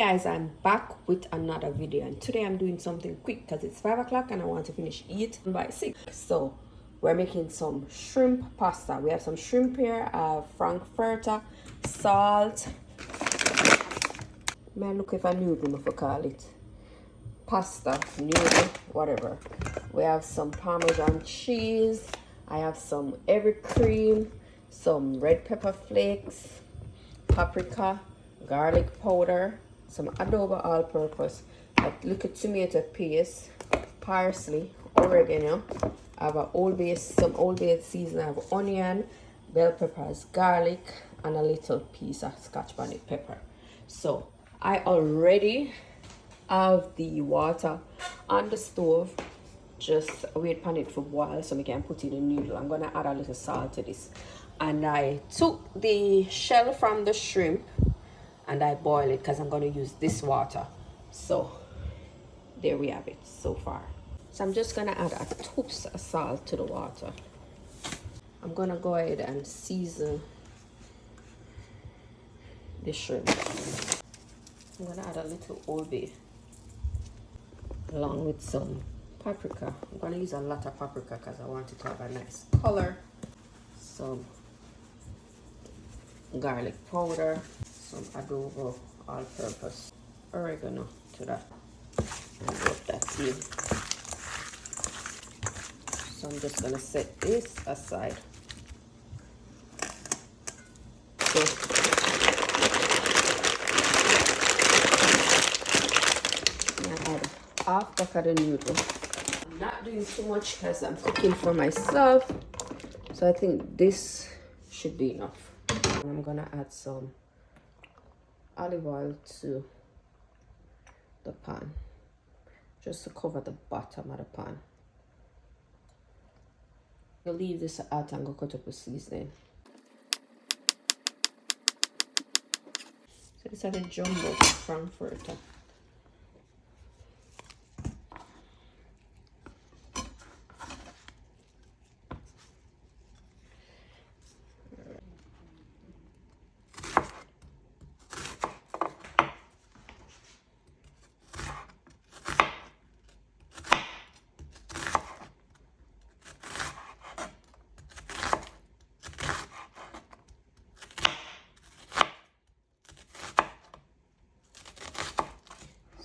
guys, I'm back with another video, and today I'm doing something quick because it's 5 o'clock and I want to finish eat by 6. So we're making some shrimp pasta. We have some shrimp here, frankfurter, salt, man, look if I noodle if I call it pasta, noodle, whatever. We have some Parmesan cheese. I have some heavy cream, some red pepper flakes, paprika, garlic powder, some adobo all-purpose, a little tomato paste, parsley, oregano. I have some old bay seasoning. I have onion, bell peppers, garlic, and a little piece of scotch bonnet pepper. So I already have the water on the stove. Just wait for it for a while so we can put in the noodle. I'm gonna add a little salt to this. And I took the shell from the shrimp and I boil it because I'm going to use this water. So there we have it so far. So I'm just going to add a touch of salt to the water. I'm going to go ahead and season the shrimp. I'm going to add a little old bay along with some paprika. I'm going to use a lot of paprika because I want it to have a nice color. Some garlic powder, some adobo all-purpose, oregano to that, and rub that in. So I'm just gonna set this aside. So I add half pack of the noodle. I'm not doing too much because I'm cooking for myself, so I think this should be enough. I'm gonna add some olive oil to the pan just to cover the bottom of the pan. I'll leave this out and go cut up the seasoning. So this is a jumbo frankfurter.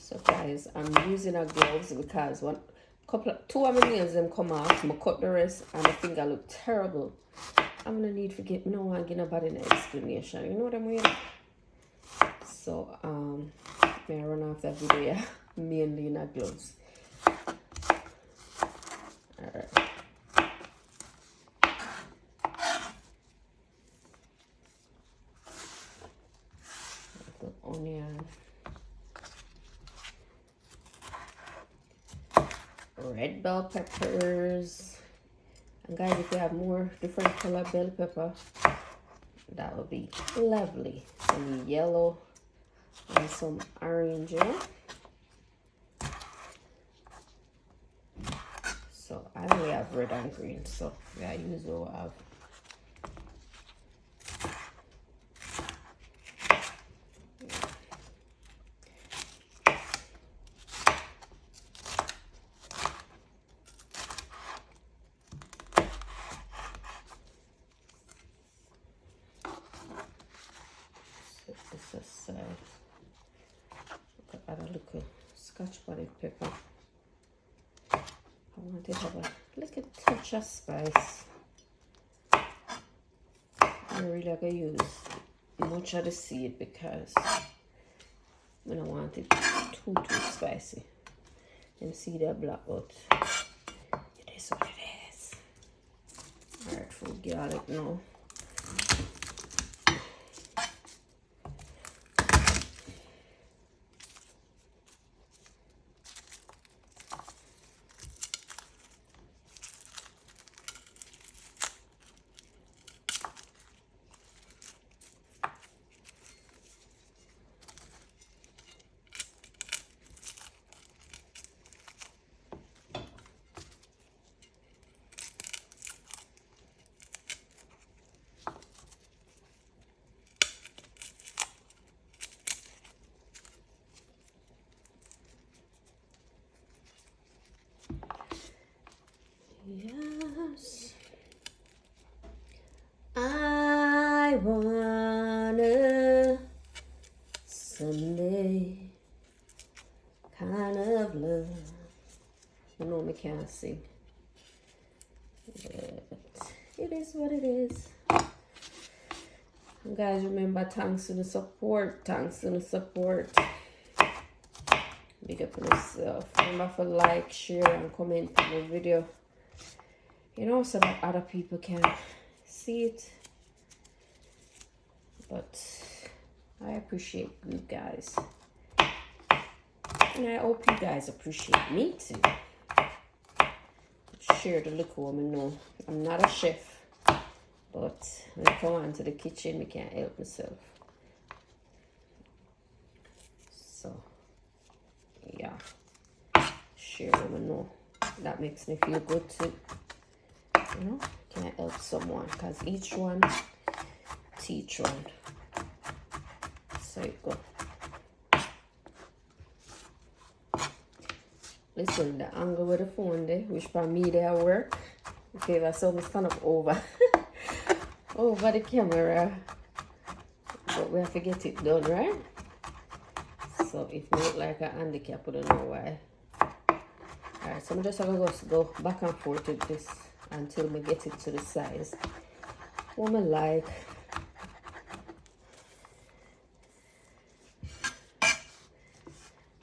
So guys, I'm using a gloves because two of my nails them come off. I'm cut the rest and I think I look terrible. I'm gonna need to get me no one give nobody an explanation. You know what I mean? So may I run off that video mainly in a gloves. Alright. The onion. Red bell peppers, and guys, if you have more different color bell pepper, that would be lovely. Some yellow and some orange, you know? So I only have red and green, so I usually have this aside. Add a little scotch bonnet pepper. I want to have a little touch of spice. I'm really gonna use much of the seed because I don't want it too spicy. And see that black, but it is what it is. Alright, full garlic now. Yes. I wanna someday kind of love. I know me can't sing, but it is what it is. And guys, remember, thanks to the support. Thanks to the support. Big up on yourself. Remember to like, share, and comment on the video. You know, so that other people can see it. But I appreciate you guys. And I hope you guys appreciate me too. Share the look woman know I'm not a chef, but when I come on to the kitchen, I can't help myself. So yeah, share woman know that makes me feel good too. You know, can't help someone because each one teach one. So it go. Listen, the angle with the phone there, which for me they work. Okay, that's how I stand up over over the camera. But we have to get it done, right? So if you look like a handicap, I don't know why. Alright, so I'm just gonna go back and forth with this until we get it to the size. What I like.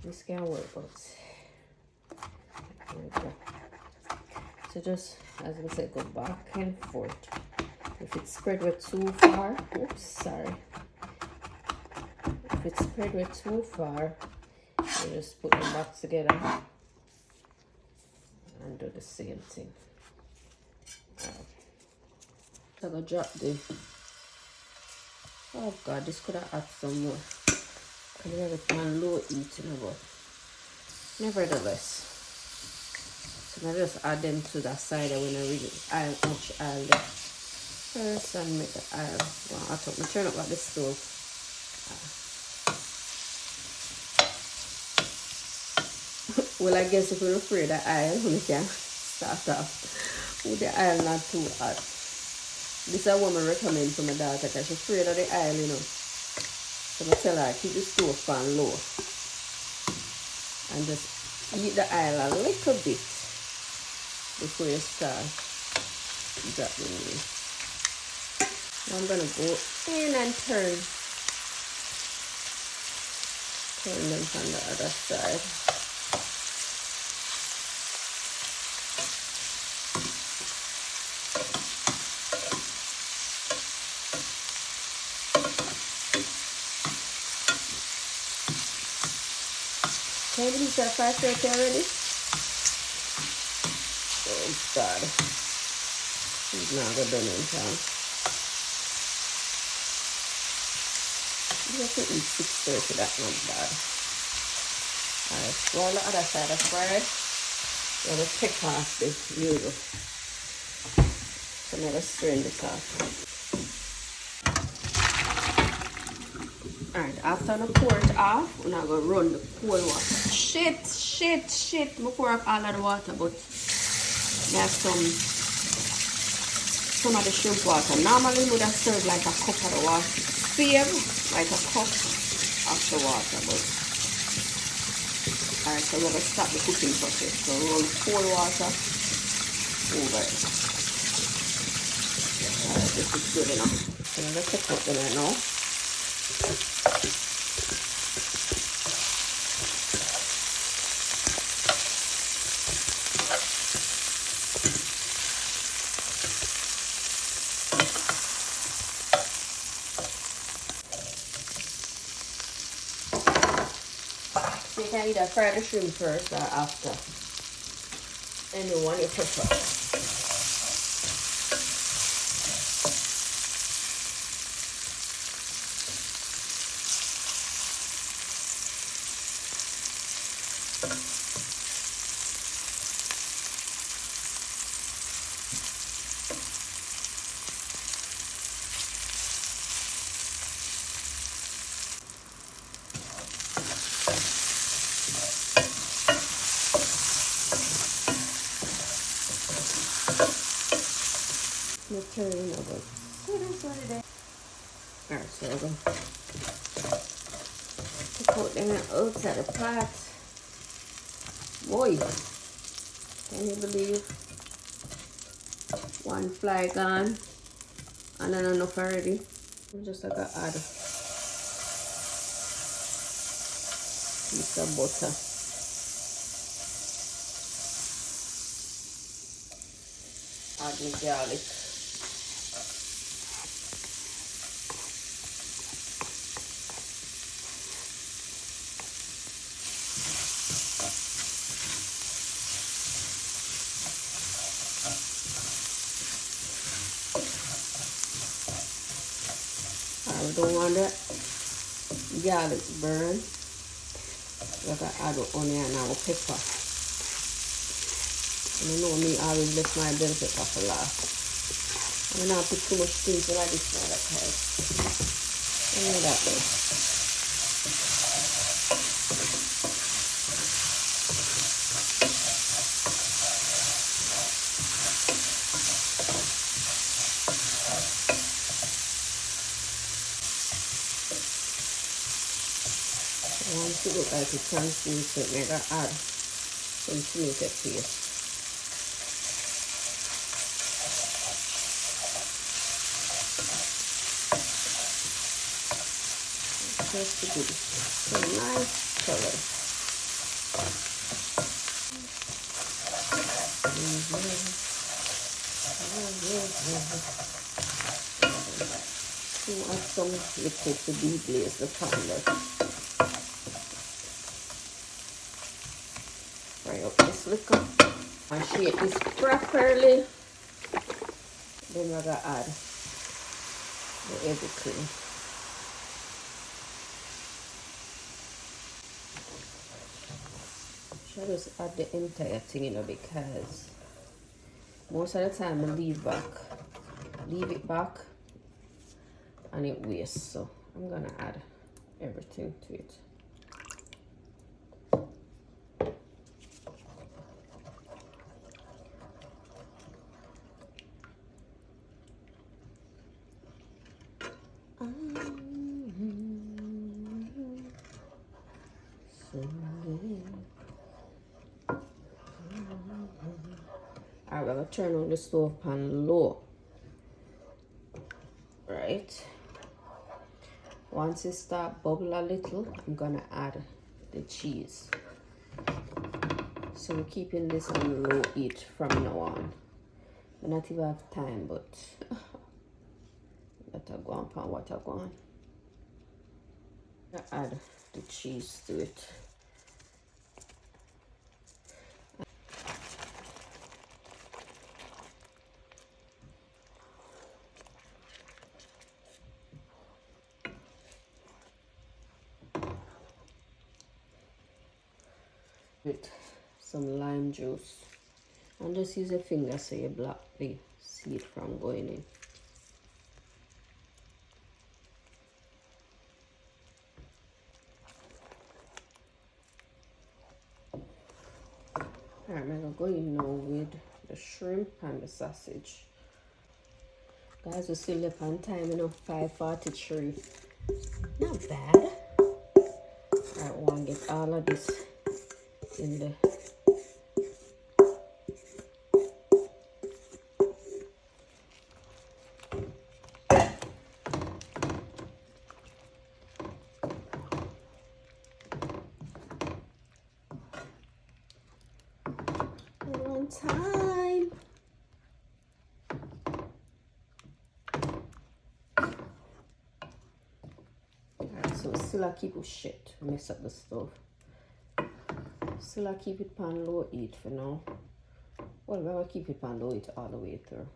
This can work, but there we go. So just, as I said, go back and forth. If it's spread with too far, oops, sorry. If it's spread with too far, you just put them back together and do the same thing. So I'm gonna drop the, oh God, this could have added some more. Because we have a pan low eating about. Nevertheless, so I just add them to that side when I really much oil first and make the oil. Well, I took my turn up at the stove. Well, I guess if you're afraid of oil, we can start off with the oil not too hot. This is what I recommend for my daughter because she's afraid of the oil, you know. So I tell her, keep the stove pan low. And just heat the oil a little bit before you start dropping in. Now I'm gonna go in and turn them from the other side. Can you believe that 5:30 already? Oh God. He's not gonna done in time. You have to eat 6:30, that's not bad. Alright, while the other side is fried, we're gonna take off the noodle. So I'm gonna strain this off. Alright, after I pour it off, we're now gonna run the cold water. Shit! I pour up all of the water, but there's some of the shrimp water. Normally, we would have served like a cup of the water. Save like a cup of the water, but alright, so we're gonna stop the cooking process. So roll cold water over it. Alright, this is good enough. So let's take out the now. So you can either fry the shrimp first or after. Anyone you prefer. turning over. So that's what it is. Alright, so I'm going to put them outside the pot. Boy, can you believe one fly gone and then enough already? I'm just like to add a piece of butter. Add my garlic. I don't want that garlic burn. Like I add onion and pepper. And you know me, I always left my bell pepper for last. I'm not put too much things in this now that has. I know that way. Once it looks like it's translucent, I'm going to add some tomato paste. Just to give some nice color. So add some liquid to deglaze the pan. Fry up this liquor and shake this properly. Then we're gonna add the heavy cream. I just add the entire thing, you know, because most of the time I leave it back and it wastes. So I'm gonna add everything to it. Alright, we're gonna turn on the stove pan low. Right. Once it start bubble a little, I'm gonna add the cheese. So we're keeping this on low heat from now on. We not even have time, but let her go on pan what I go on. Add the cheese to it. With some lime juice. And just use a finger so you block the seed from going in. Alright, I'm gonna go in now with the shrimp and the sausage. Guys, we're still up on time, you know, 5:43. Not bad. Alright, I want to get all of this in the one time. Alright, so still I keep it shit, mess up the stove. Still I keep it pan low heat for now. Well, we're gonna keep it pan low heat all the way through.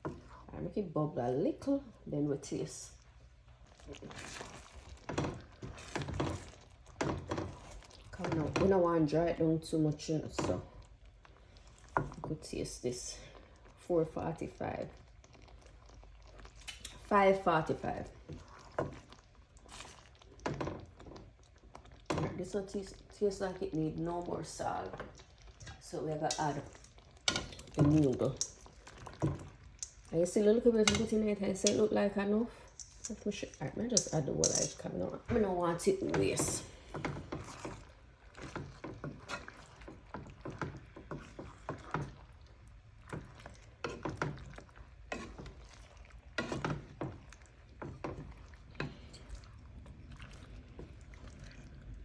I make it bubble a little, then we taste. Come now, we don't want to dry it down too much, you know, so we could taste this. 4:45. 5:45. This one tastes like it need no more salt. So we're gonna add the noodle. I see a little bit of it in it. I say it look like enough. Let me show. Alright, I just add the water. It's coming out. I don't want it waste.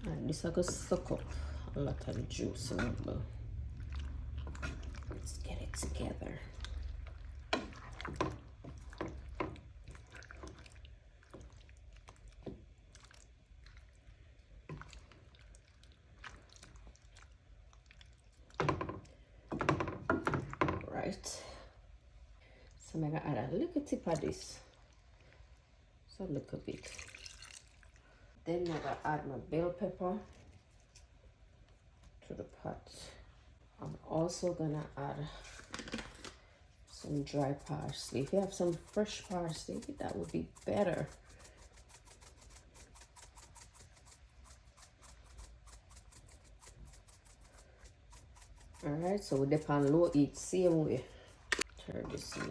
Alright, this I go suck up a lot of the juice in it, but let's get it together. Right. So I'm gonna add a little tip of this. So a little bit. Then I'm gonna add my bell pepper to the pot. I'm also gonna add some dry parsley. If you have some fresh parsley, that would be better. Alright, so we dip on low heat, same way. Turn this in.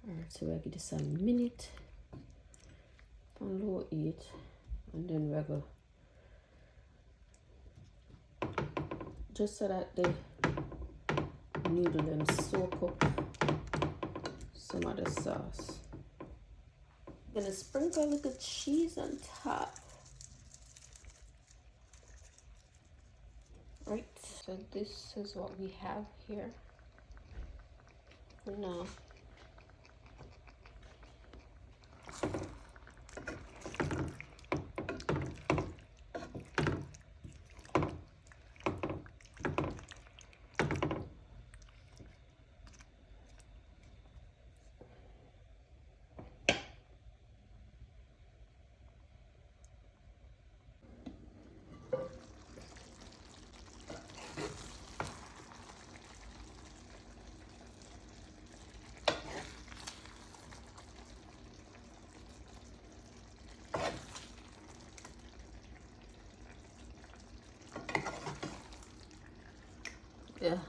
Alright, so we'll give this a minute on low heat, and then we'll go just so that the noodle them soak up some of the sauce. I'm gonna sprinkle a little cheese on top. Right, so this is what we have here for now. Yeah,